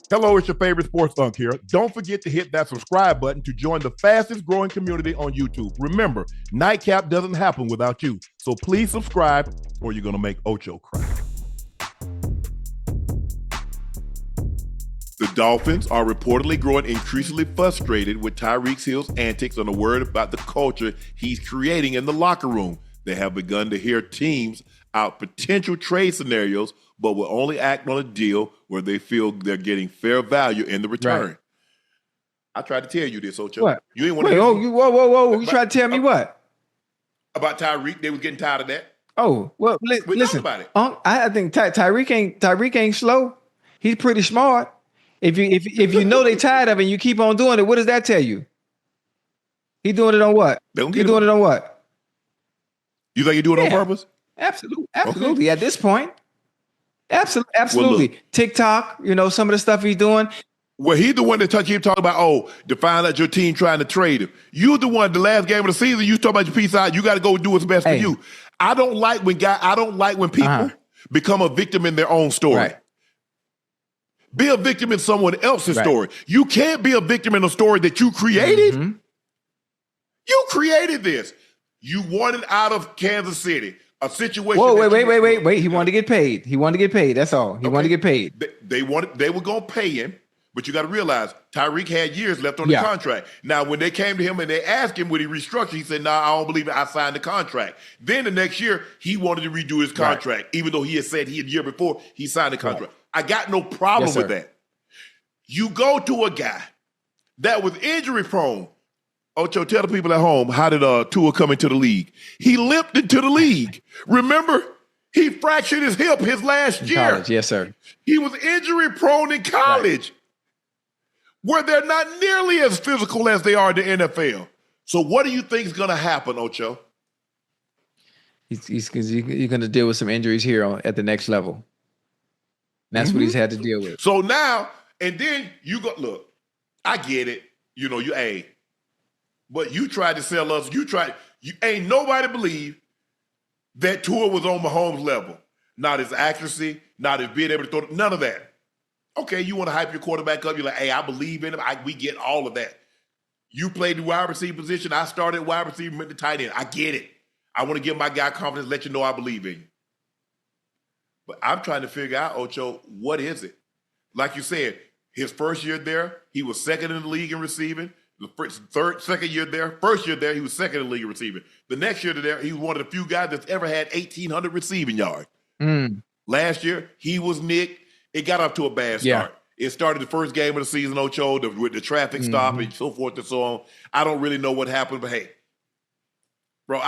Hello, it's your favorite sports Unc here. Don't forget to hit that subscribe button to join the fastest growing community on YouTube. Remember, Nightcap doesn't happen without you. So please subscribe or you're going to make Ocho cry. The Dolphins are reportedly growing increasingly frustrated with Tyreek Hill's antics and a word about the culture he's creating in the locker room. They have begun to hear teams out potential trade scenarios, but will only act on a deal where they feel they're getting fair value in the return. Right. I tried to tell you this, Ocho. What? You ain't want to. Whoa! You tried to tell me what? About Tyreek? They were getting tired of that. Oh well, listen. About it. I think Tyreek ain't slow. He's pretty smart. If you know they tired of it and you keep on doing it, what does that tell you? He doing it on what? He doing it on what? You think he doing it on purpose? Absolutely. Okay. At this point, absolutely. Well, TikTok, some of the stuff he's doing. Well, he's the one that keep talking about, to find out your team trying to trade him. You're the one, the last game of the season, you talk about your peace out. You got to go do what's best for you. I don't like when people become a victim in their own story. Right. Be a victim in someone else's story. You can't be a victim in a story that you created. Mm-hmm. You created this. You wanted out of Kansas City. A situation. Whoa, wait. He wanted to get paid. That's all. He wanted to get paid. They were going to pay him, but you got to realize Tyreek had years left on the contract. Now, when they came to him and they asked him would he restructure, he said, "No, I don't believe it. I signed the contract." Then the next year, he wanted to redo his contract, even though he had said the year before he signed the contract. Right. I got no problem with that. You go to a guy that was injury prone. Ocho, tell the people at home, how did Tua come into the league? He limped into the league. Remember? He fractured his hip his last year. College. Yes, sir. He was injury prone in college, where they're not nearly as physical as they are in the NFL. So what do you think is going to happen, Ocho? He's going to deal with some injuries here at the next level. That's what he's had to deal with. So now, and then you go, look, I get it. But you tried to sell us. You ain't nobody believe that Tua was on Mahomes' level. Not his accuracy, not his being able to throw, none of that. Okay, you want to hype your quarterback up. You're like, hey, I believe in him. We get all of that. You played the wide receiver position. I started wide receiver, went to tight end. I get it. I want to give my guy confidence, let you know I believe in you. But I'm trying to figure out, Ocho, what is it? Like you said, his first year there, he was second in the league in receiving. The second year there, first year there, he was second in the league in receiving. The next year there, he was one of the few guys that's ever had 1,800 receiving yards. Last year, he was nicked. It got up to a bad start. Yeah. It started the first game of the season, Ocho, with the traffic stop and so forth and so on. I don't really know what happened, but hey, bro,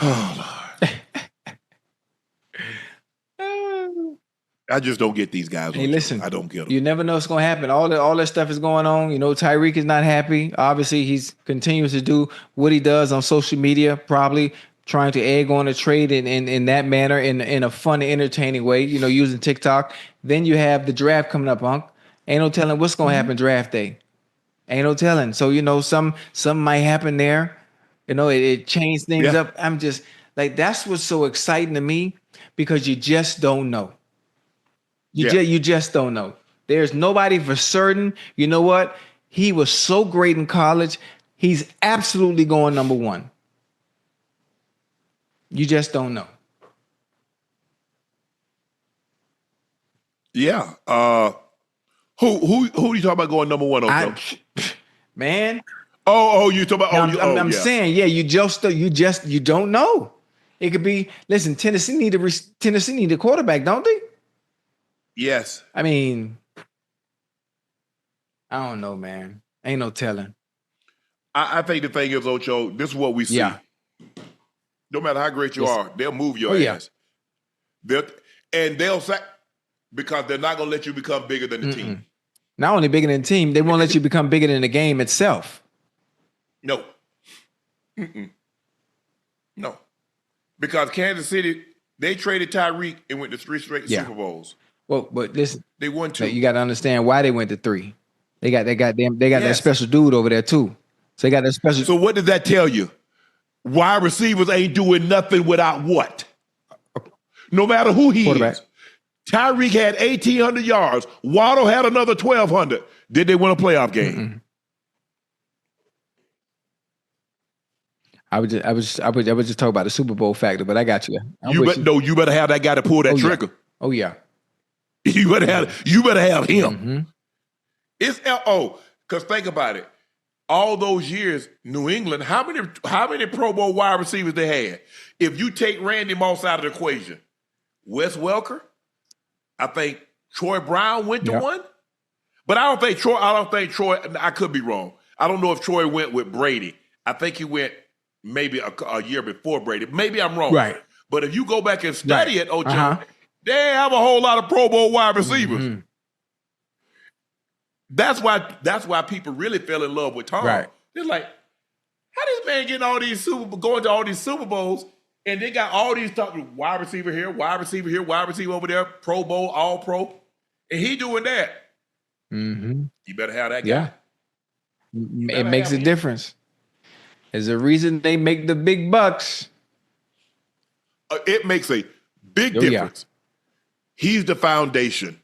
oh, Lord. I just don't get these guys. Hey, listen, I don't get them. You never know what's going to happen. All that stuff is going on. Tyreek is not happy. Obviously, he's continues to do what he does on social media, probably trying to egg on a trade in that manner, in a fun, entertaining way, using TikTok. Then you have the draft coming up, Unc. Ain't no telling what's going to happen draft day. Ain't no telling. So, some might happen there. It changed things up. I'm just like, that's what's so exciting to me, because you just don't know. You just don't know. There's nobody for certain. You know what? He was so great in college. He's absolutely going number one. You just don't know. Yeah. Who do you talk about going number one? Man. Oh, you talk about. I'm saying, you don't know. It could be. Listen, Tennessee need a quarterback, don't they? Yes. I mean, I don't know, man. Ain't no telling. I think the thing is, Ocho, this is what we see. Yeah. No matter how great you are, they'll move your ass. They'll sack, because they're not going to let you become bigger than the team. Not only bigger than the team, they won't let you become bigger than the game itself. No. No. Because Kansas City, they traded Tyreek and went to 3 straight Super Bowls. Well, but listen, they won 2. You got to understand why they went to 3. They got that special dude over there too. So they got that special. So what does that tell you? Wide receivers ain't doing nothing without what? No matter who he is. Tyreek had 1,800 yards. Waddle had another 1,200. Did they win a playoff game? Mm-mm. I would just talk about the Super Bowl factor, but I got you. You better have that guy to pull that trigger. Yeah. Oh yeah. You better have him. Mm-hmm. It's because think about it. All those years, New England, how many Pro Bowl wide receivers they had? If you take Randy Moss out of the equation, Wes Welker, I think Troy Brown went to one. But I don't think Troy, I could be wrong. I don't know if Troy went with Brady. I think he went maybe a year before Brady. Maybe I'm wrong. Right. But if you go back and study it, Ocho, they have a whole lot of Pro Bowl wide receivers. Mm-hmm. That's why people really fell in love with Tom. Right. They're like, how this man getting all these going to all these Super Bowls, and they got all these wide receiver here, wide receiver here, wide receiver over there, Pro Bowl, All Pro, and he doing that. Mm-hmm. You better have that guy. Yeah. It makes a difference. There's a reason they make the big bucks. It makes a big difference. Yeah. He's the foundation.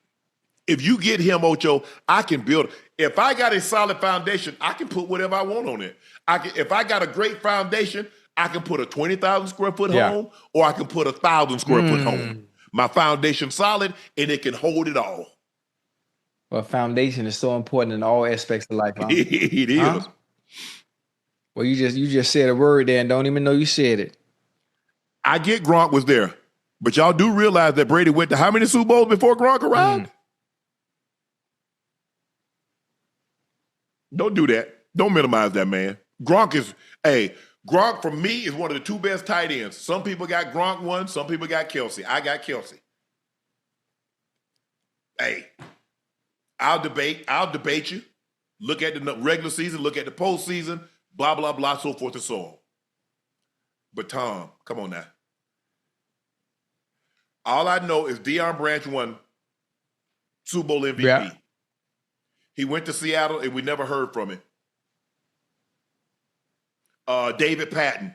If you get him, Ocho, I can build. If I got a solid foundation, I can put whatever I want on it. If I got a great foundation, I can put a 20,000 square foot home, or I can put 1,000 square foot home. My foundation's solid, and it can hold it all. Well, foundation is so important in all aspects of life. Huh? It is. Huh? Well, you just said a word there and don't even know you said it. I get Gronk was there, but y'all do realize that Brady went to how many Super Bowls before Gronk arrived? Don't do that. Don't minimize that, man. Gronk for me is one of the two best tight ends. Some people got Gronk one, some people got Kelsey. I got Kelsey. Hey, I'll debate you. Look at the regular season, look at the postseason, blah, blah, blah, so forth and so on. But Tom, come on now. All I know is Deion Branch won Super Bowl MVP. Yeah. He went to Seattle, and we never heard from him. David Patton.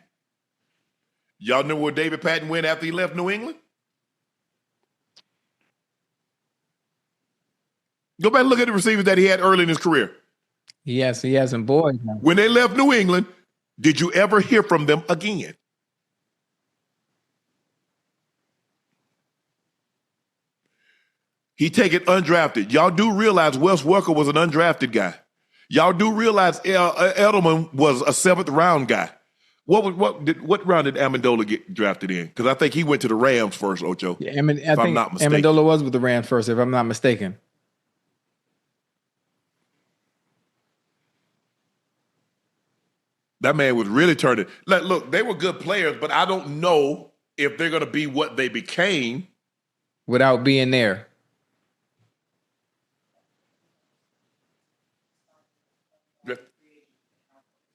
Y'all know where David Patton went after he left New England? Go back and look at the receivers that he had early in his career. He has some boys now. When they left New England, did you ever hear from them again? He take it undrafted. Y'all do realize Wes Welker was an undrafted guy. Y'all do realize Edelman was a 7th round guy. What round did Amendola get drafted in? Because I think he went to the Rams first, Ocho. Yeah, I think Amendola was with the Rams first, if I'm not mistaken. That man was really turning. Like, look, they were good players, but I don't know if they're going to be what they became without being there.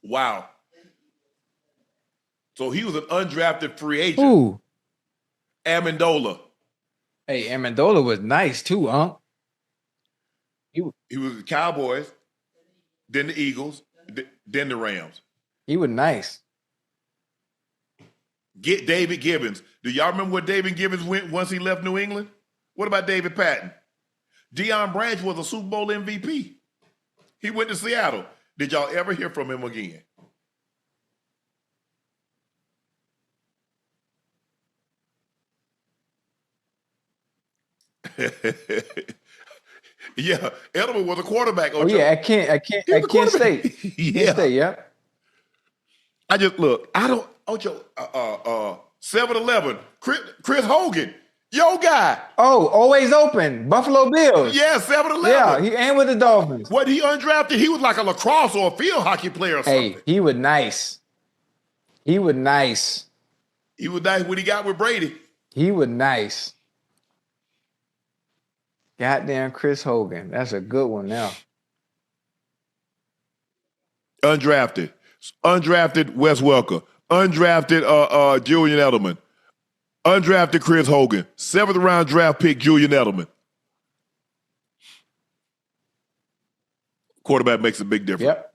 Wow. So he was an undrafted free agent. Who? Amendola. Hey, Amendola was nice too, huh? He was the Cowboys, then the Eagles, then the Rams. He was nice. Get David Gibbons. Do y'all remember where David Gibbons went once he left New England? What about David Patton? Deion Branch was a Super Bowl MVP. He went to Seattle. Did y'all ever hear from him again? Yeah, Edelman was a quarterback. Ocho. Oh yeah, I can't State. Yeah. I just look. I don't. Ocho. 7-Eleven. Chris Hogan. Yo guy. Oh, always open. Buffalo Bills. Yeah, 7-Eleven. Yeah, he ain't with the Dolphins. What, he undrafted? He was like a lacrosse or a field hockey player or something. Hey, he was nice. He was nice. He was nice when he got with Brady. He was nice. Goddamn Chris Hogan. That's a good one now. Undrafted. Undrafted Wes Welker. Undrafted Julian Edelman. Undrafted Chris Hogan. 7th round draft pick Julian Edelman. Quarterback makes a big difference. Yep.